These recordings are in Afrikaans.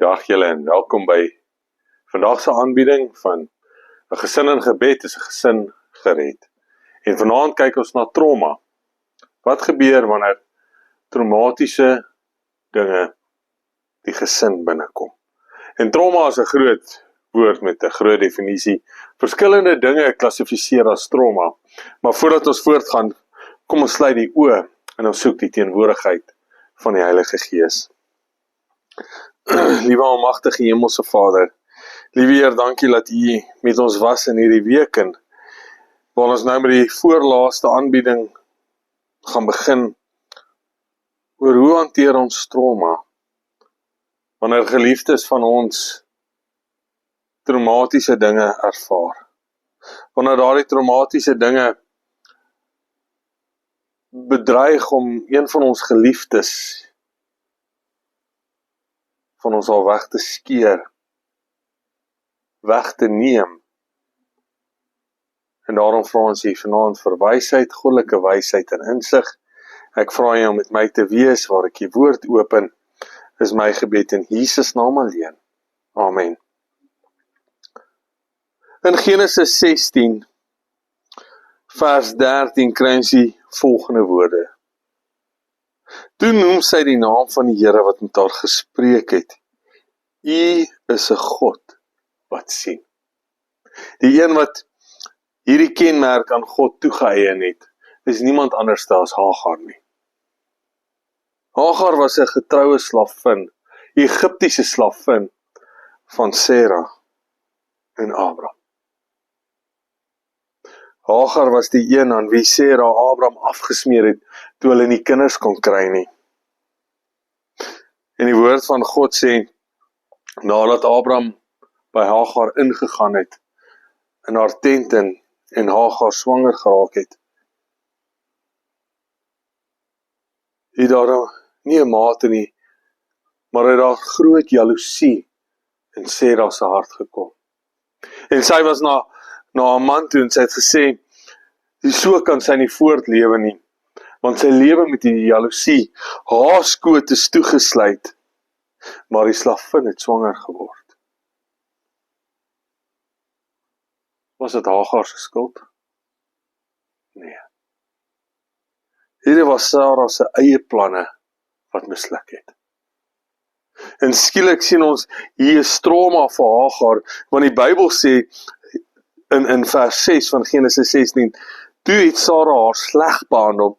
Goeiedag julle en welkom by vandag se aanbieding van 'n gesin in gebed is 'n gesin gered. En vanaand kyk ons na trauma. Wat gebeur wanneer traumatiese dinge die gesin binnekom? En trauma is 'n groot woord met 'n groot definisie. Verskillende dinge klassifiseer as trauma. Maar voordat ons voortgaan, kom ons sluit die oë en ons soek die teenwoordigheid van die Heilige Gees. Liewe almagtige Hemelse Vader, liewe Heer, dankie dat U met ons was in hierdie week en waar ons nou met die voorlaaste aanbieding gaan begin oor hoe hanteer ons trauma wanneer geliefdes van ons traumatiese dinge ervaar. Wanneer daardie traumatiese dinge bedreig om een van ons geliefdes van ons al weg te skeer, weg te neem. En daarom vra ons hier vanaand vir wysheid, goddelike wysheid en insig. Ek vra U om met my te wees waar ek U woord open, is my gebed in Jesus naam alleen. Amen. In Genesis 16, vers 13 kry ons die volgende woorde. Toe noem sy die naam van die Here wat met haar gespreek het. U is 'n God wat sien. Die een wat hierdie kenmerk aan God toegeëien het, is niemand anders as Hagar nie. Hagar was 'n getroue slavin, Egiptiese slavin van Sara en Abraham. Hagar was die een aan wie Sara Abraham afgesmeer het, toe hulle nie kinders kon kry nie. En die woord van God sê, nadat Abraham by Hagar ingegaan het, in haar tent en Hagar swanger geraak het, het daar nie 'n mate nie, maar het daar groot jaloesie in Sara se hart gekom. En sy was na 'n man toe en sy het gesê, so kan sy nie voortlewe nie, want sy lewe met die jaloesie, haar skoot is toegesluit, maar die slavin het swanger geword. Was dit Hagar se skuld? Nee. Hierdie was Sara se eie planne wat misluk het. En skielik sien ons hier 'n trauma vir Hagar, want die Bybel sê in vers 6 van Genesis 16, toe het Sara haar sleg behandel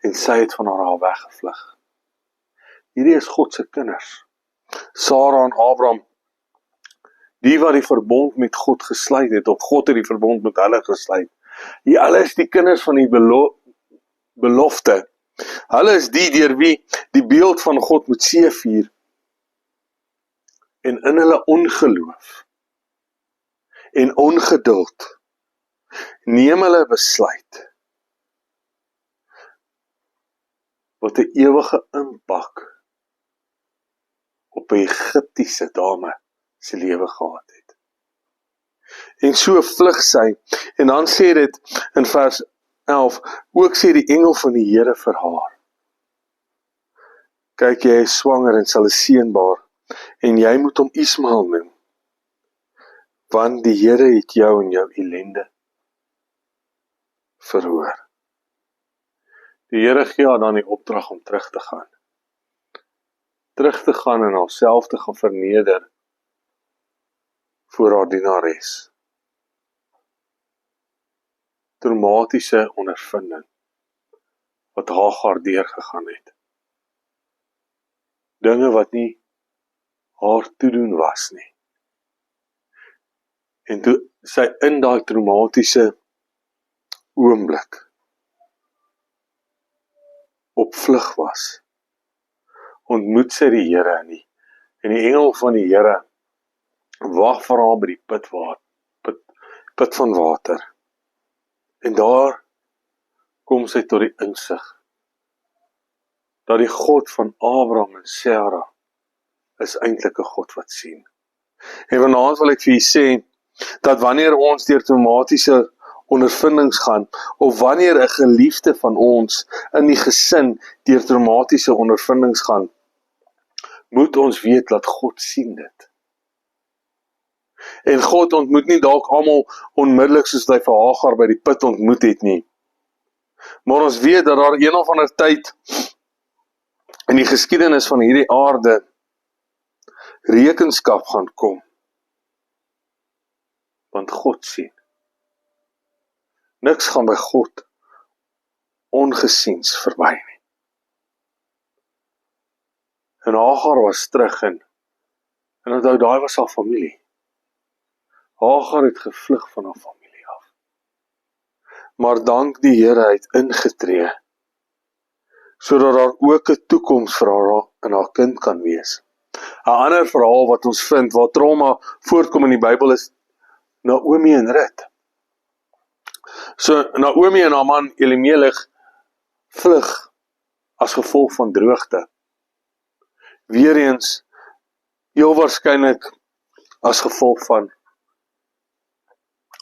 en sy het van haar weggevlug. Hierdie is God se kinders. Sara en Abraham, die wat die verbond met God gesluit het, of God het die verbond met hulle gesluit. Hulle is die kinders van die belofte. Hulle is die deur wie die beeld van God moet seëvier. En in hulle ongeloof en ongeduld neem hulle besluit wat 'n ewige impak op 'n Egiptiese dame se lewe gehad het. En so vlug sy, en dan sê dit in vers 11, ook sê die engel van die Here vir haar, kyk, jy is swanger en sal 'n seun baar, en jy moet hom Ismael noem, want die Here het jou en jou ellende verhoor. Die Here gee haar dan die opdrag om terug te gaan. Terug te gaan en haarself te gaan verneder voor haar dienares. Traumatiese ondervinding wat Hagar deurgegaan het. Dinge wat nie haar toedoen was nie. En toe sy in daai traumatiese oomblik op vlug was, ontmoet sy die Here en die engel van die Here wag vir haar by die put van water. En daar kom sy tot die insig dat die God van Abraham en Sara is eintlik 'n God wat sien. En vanaand wil ek vir u sê dat wanneer ons deur traumatiese ondervindings gaan, of wanneer 'n geliefde van ons in die gesin deur traumatiese ondervindings gaan, moet ons weet dat God sien dit. En God ontmoet nie dalk almal onmiddellik soos hy vir Hagar by die put ontmoet het nie. Maar ons weet dat daar een of ander tyd in die geskiedenis van hierdie aarde rekenskap gaan kom. Want God sien. Niks gaan by God ongesiens verby nie. En Hagar was terug en onthou, daai was haar familie. Hagar het gevlug van haar familie af. Maar dank die Here het ingetree, sodat daar ook 'n toekoms vir haar en haar kind kan wees. 'n ander verhaal wat ons vind, waar trauma voortkom in die Bybel, is Naomi en Rut. So Naomi en haar man Elimelech vlug as gevolg van droogte. Weereens, heel waarskynlik as gevolg van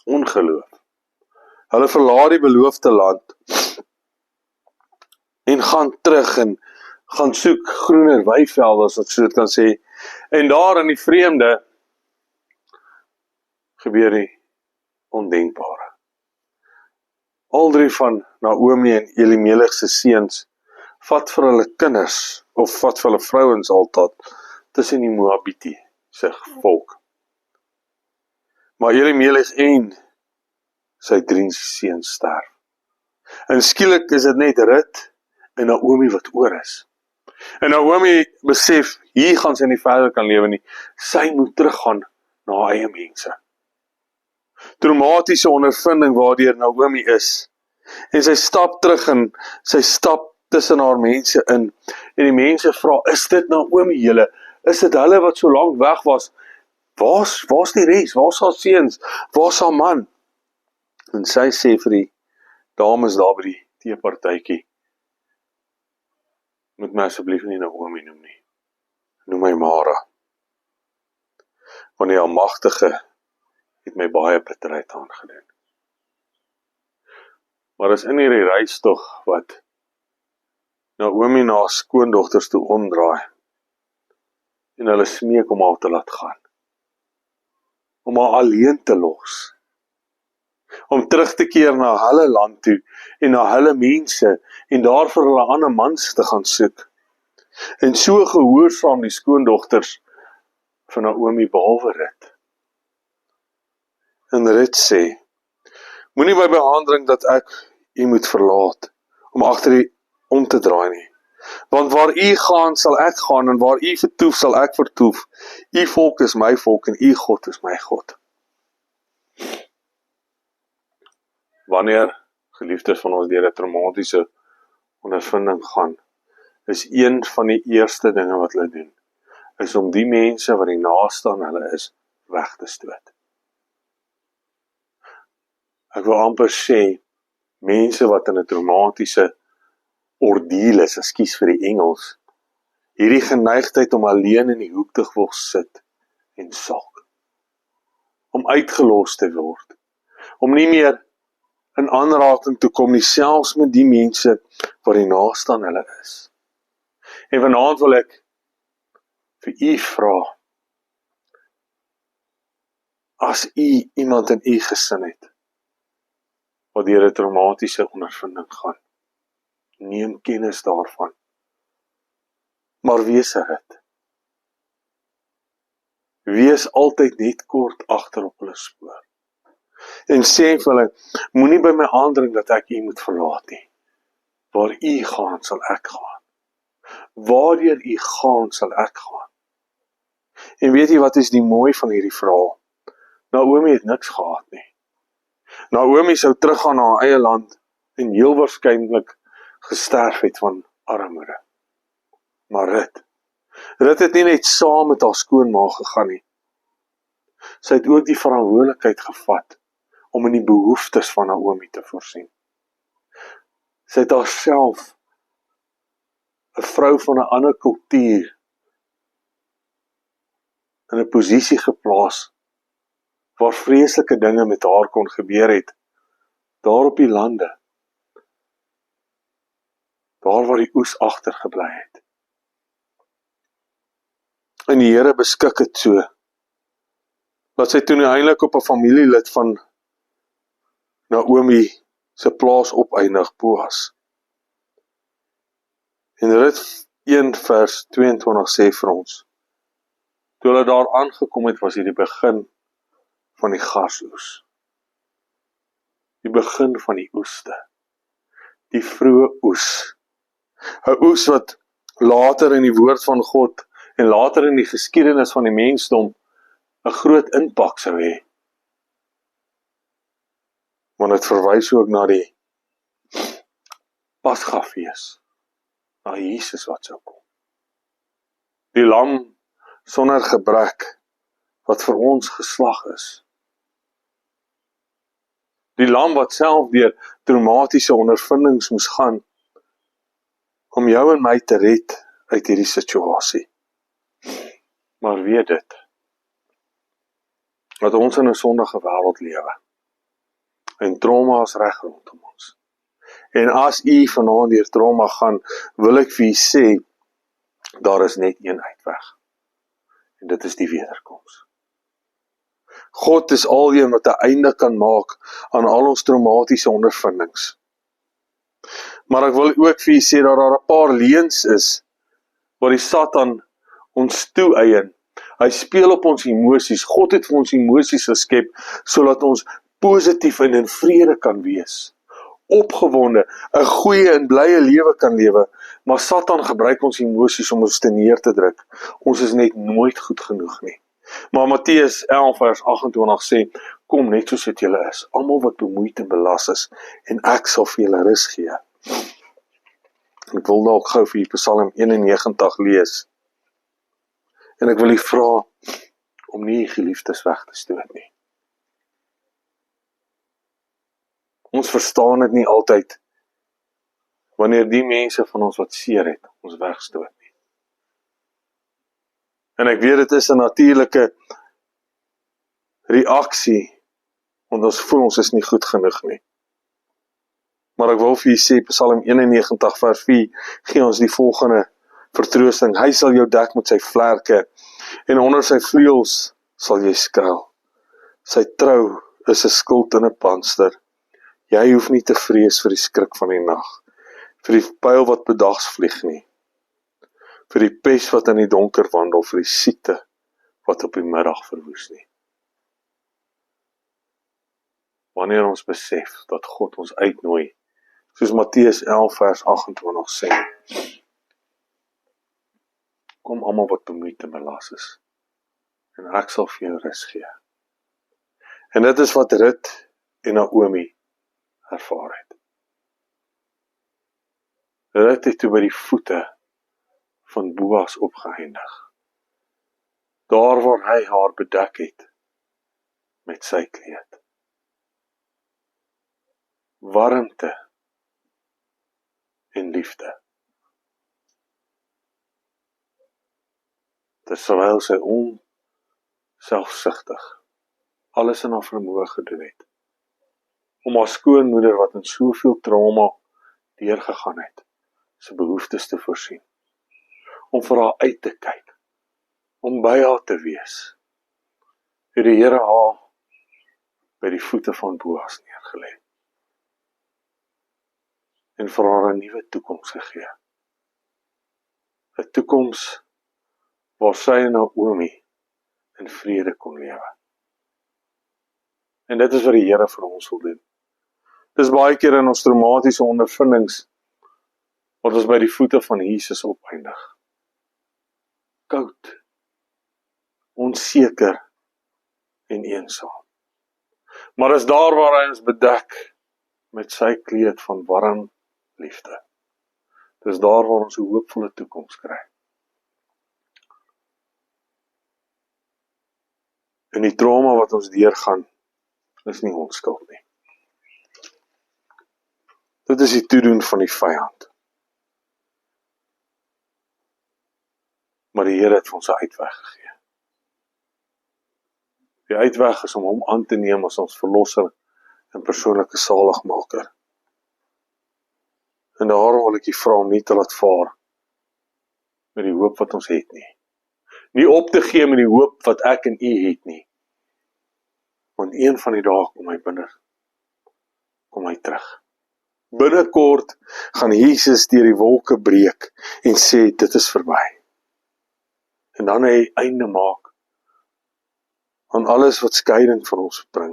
ongeloof. Hulle verlaat die beloofde land en gaan terug en gaan soek groener weivelde, as ek so dit kan sê. En daar in die vreemde gebeur die ondenkbare. Al drie van Naomi en Elimelech se seuns vat vir hulle kinders, of vat vir hulle vrouens altyd, tussen die Moabiti se volk. Maar Elimelech en sy 3 seuns sterf. En skielik is dit net Rut en Naomi wat oor is. En Naomi besef, hier gaan sy nie verder kan lewe nie. Sy moet teruggaan na haar eie mense. Traumatiese ondervinding waardeur Naomi is. En sy stap terug en sy stap tussen haar mense in. En die mense vra, is dit Naomi julle? Is dit hulle wat so lank weg was? Waar's die res? Waar's haar seuns? Waar's haar man? En sy sê vir die dames daar by die teepartytjie, moet my asseblief nie Naomi noem nie. Noem my Mara. Want die Almagtige het my baie bitterheid aangedoen. Maar is in hierdie reistog wat Naomi na haar skoondogters toe omdraai en hulle smeek om haar te laat gaan. Om haar alleen te los. Om terug te keer na hulle land toe en na hulle mense en daar vir hulle ander mans te gaan soek. En so gehoorsaam die skoondogters van Naomi behalwe Rut. En Rut sê, moenie my beaandring dat ek u moet verlaat, om agter u om te draai nie. Want waar u gaan, sal ek gaan, en waar u vertoef, sal ek vertoef. U volk is my volk, en u God is my God. Wanneer geliefdes van ons deur 'n traumatiese ondervinding gaan, is een van die eerste dinge wat hulle doen, is om die mense wat die naaste aan hulle is, weg te stoot. Ek wil amper sê, mense wat in 'n traumatiese ordeal is, ekskuus vir die Engels, hierdie geneigtheid om alleen in die hoek te wil sit en sulk, om uitgelos te word, om nie meer in aanraking te kom nie, selfs met die mense wat die naaste aan hulle is. En vanaand wil ek vir u vra, as u iemand in u gesin het, wat deur 'n traumatiese ondervinding gaan, neem kennis daarvan, maar wees Rut. Wees altyd net kort agter op hulle spoor. En sê vir hulle, moenie by my aandring dat ek u moet verlaat nie. Waar u gaan, sal ek gaan. Waardeur u gaan, sal ek gaan. En weet jy wat is die mooi van hierdie verhaal? Naomi het niks gehad nie. Naomi sou teruggaan na haar eie land en heel waarskynlik gesterf het van armoede. Maar Rut het nie net saam met haar skoonma gegaan nie. Sy het ook die verantwoordelikheid gevat om in die behoeftes van Naomi te voorsien. Sy het haarself, 'n vrou van 'n ander kultuur, in 'n posisie geplaas waar vreeslike dinge met haar kon gebeur het, daar op die lande, daar waar die oes agtergebly het. En die Here beskik het so, dat sy toen eintlik op 'n familielid van Naomi se plaas opeindig, Boas. En Rut 1 vers 22 sê vir ons, toe hulle daar aangekom het, was hier die begin van die garsoes. Die begin van die oeste. Die vroeë oes. 'n oes wat later in die woord van God en later in die geskiedenis van die mensdom 'n groot impak sou hê. Want dit verwys ook na die Pasgafees, na Jesus wat sou kom. Die lam sonder gebrek wat vir ons geslag is. Die lam wat self deur traumatiese ondervindings moes gaan om jou en my te red uit hierdie situasie. Maar weet dit, dat ons in 'n sondige wêreld lewe. En trauma is reg rondom ons. En as u vanaand deur trauma gaan, wil ek vir u sê, daar is net een uitweg. En dit is die wederkoms. God is alheen wat 'n einde kan maak aan al ons traumatiese ondervindings. Maar ek wil ook vir u sê dat daar 'n paar leuns is wat die Satan ons toeëien. Hy speel op ons emosies. God het vir ons emosies geskep sodat ons positief en in vrede kan wees. Opgewonde, 'n goeie en blye lewe kan lewe, maar Satan gebruik ons emosies om ons te neer te druk. Ons is net nooit goed genoeg nie. Maar Matteus 11 vers 28 sê, kom net soos wat julle is, almal wat bemoeid en belas is, en ek sal vir julle rus gee. Ek wil dalk gou vir Psalm 91 lees. En ek wil u vra om nie u geliefdes weg te stoot nie. Ons verstaan dit nie altyd wanneer die mense van ons wat seer het, ons wegstoot nie. En ek weet dit is 'n natuurlike reaksie, want ons voel ons is nie goed genoeg nie. Maar ek wil vir u sê, Psalm 91 vers 4 gee ons die volgende vertroosting. Hy sal jou dek met sy vlerke, en onder sy vleuels sal jy skuil. Sy trou is 'n skild en 'n panster. Jy hoef nie te vrees vir die skrik van die nag, vir die pyl wat bedags vlieg nie, vir die pes wat in die donker wandel, vir die siekte wat op die middag verwoes nie. Wanneer ons besef dat God ons uitnooi, soos Matteus 11 vers 28 sê, kom almal wat bemoeid en belas is, en ek sal vir jou rus gee. En dit is wat Rut en Naomi ervaar het. Rut het toe by die voete van Boas opgeëindig. Daar waar hy haar bedek het met sy kleed. Warmte en liefde. Terwyl sy onselfsugtig alles in haar vermoë gedoen het, om haar skoonmoeder wat in soveel trauma deurgegaan het, sy behoeftes te voorsien, om vir haar uit te kyk, om by haar te wees, het die Here haar by die voete van Boas neergelê, en vir haar 'n nuwe toekoms gegee, 'n toekoms waar sy en Naomi in vrede kon lewe. En dit is wat die Here vir ons wil doen. Dis baie keer in ons traumatiese ondervindings wat ons by die voete van Jesus opeindig. Koud, onseker en eensaam. Maar is daar waar hy ons bedek met sy kleed van warm liefde. Dis daar waar ons 'n hoopvolle toekoms kry. En die trauma wat ons deurgaan, is nie ons skuld nie. Dit is die toedoen van die vyand. Maar die Here het vir ons 'n uitweg gegee. Die uitweg is om hom aan te neem as ons verlosser en persoonlike saligmaker. En daarom wil ek u vra om nie te laat vaar met die hoop wat ons het nie. Nie op te gee met die hoop wat ek en u het nie. Want een van die dae kom hy binne, kom hy terug. Binnekort gaan Jesus deur die wolke breek en sê, dit is verby. En dan hy einde maak aan alles wat skeiding van ons bring.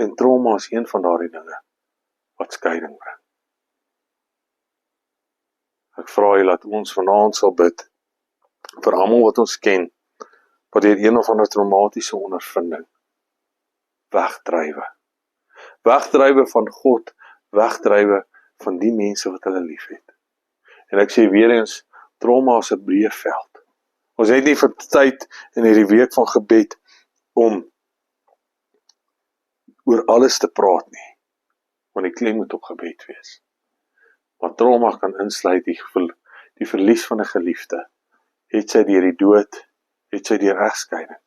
En trauma is een van daardie dinge wat skeiding bring. Ek vra U dat ons vanaand sal bid vir almal wat ons ken, wat deur een of ander traumatiese ondervinding wegdrywe. Wegdrywe van God, wegdrywe van die mense wat hulle liefhet. En ek sê weer eens, trauma is 'n breë veld. Ons het nie vir tyd in hierdie week van gebed om oor alles te praat nie, want die klem moet op gebed wees. Maar trauma kan insluit die verlies van 'n geliefde, het sy deur die dood, het sy deur egskeiding.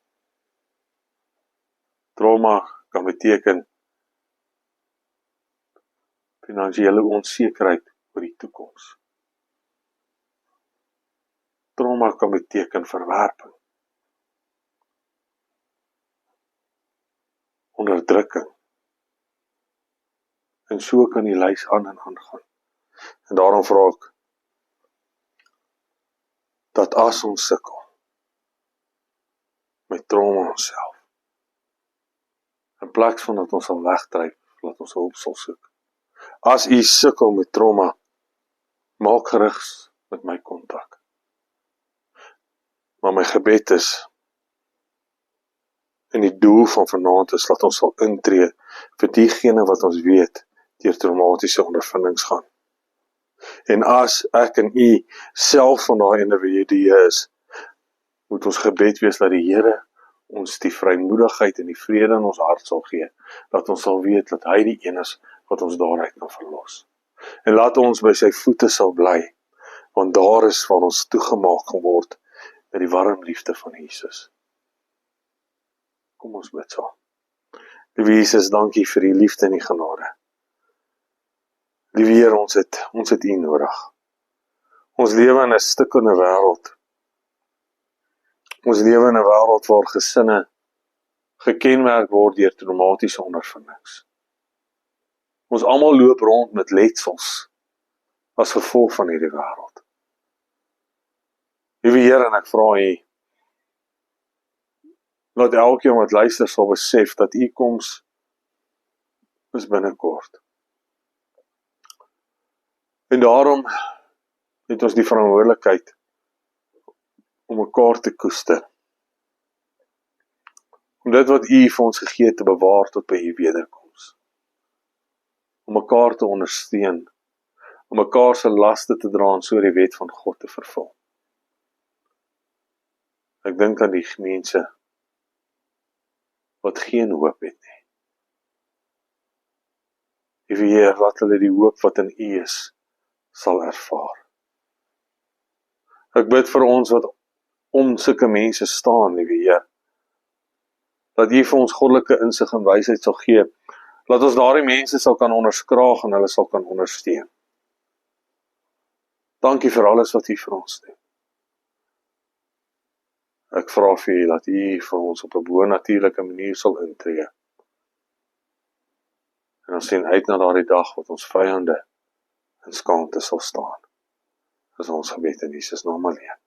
Trauma kan beteken finansiële onsekerheid oor die toekoms. Trauma kan beteken verwerping, onderdrukking. En so kan die lys aan en aangaan. En daarom vra ek, dat as ons sukkel met trauma onsself, in plaas van dat ons sal wegdryf, dat ons hulp sal soek. As u sukkel met trauma, maak gerus met my kontak. Maar my gebed is, en die doel van vanaand is, dat ons sal intree vir diegene wat ons weet, deur traumatiese ondervindings gaan. En as ek en u self van daai individue is, moet ons gebed wees dat die Here ons die vrymoedigheid en die vrede in ons hart sal gee, dat ons sal weet dat hy die een is wat ons daaruit kan verlos. En laat ons by sy voete sal bly, want daar is waar ons toegemaak geword met die warm liefde van Jesus. Kom ons bid saam. Liewe Jesus, dankie vir die liefde en die genade. Liewe Heer, ons het u nodig. Ons lewe in 'n stikkende wêreld. Ons lewe in 'n wêreld waar gesinne gekenmerk word deur traumatiese ondervindings. Ons almal loop rond met letsels as gevolg van hierdie wêreld. Liewe Heer, en ek vra u, laat elkeen wat luister sal besef dat u koms is binnekort. En daarom het ons die verantwoordelikheid om mekaar te koester. Om dit wat u vir ons gegee het te bewaar tot by u wederkoms. Om mekaar te ondersteun, om mekaar se laste te dra en so die wet van God te vervul. Ek dink aan die mense wat geen hoop het nie. Liewe Heer, laat hulle die hoop wat in u is, sal ervaar. Ek bid vir ons wat om sulke mense staan, liewe Heer, dat u vir ons goddelike insig en wysheid sal gee, dat ons daardie mense sal kan onderskraag en hulle sal kan ondersteun. Dankie vir alles wat u vir ons doen. Ek vra vir u dat u vir ons op 'n bo-natuurlike manier sal intree. En ons sien uit na daardie dag wat ons vyande in skaamte sal staan. Dis ons gebed in Jesus naam alleen.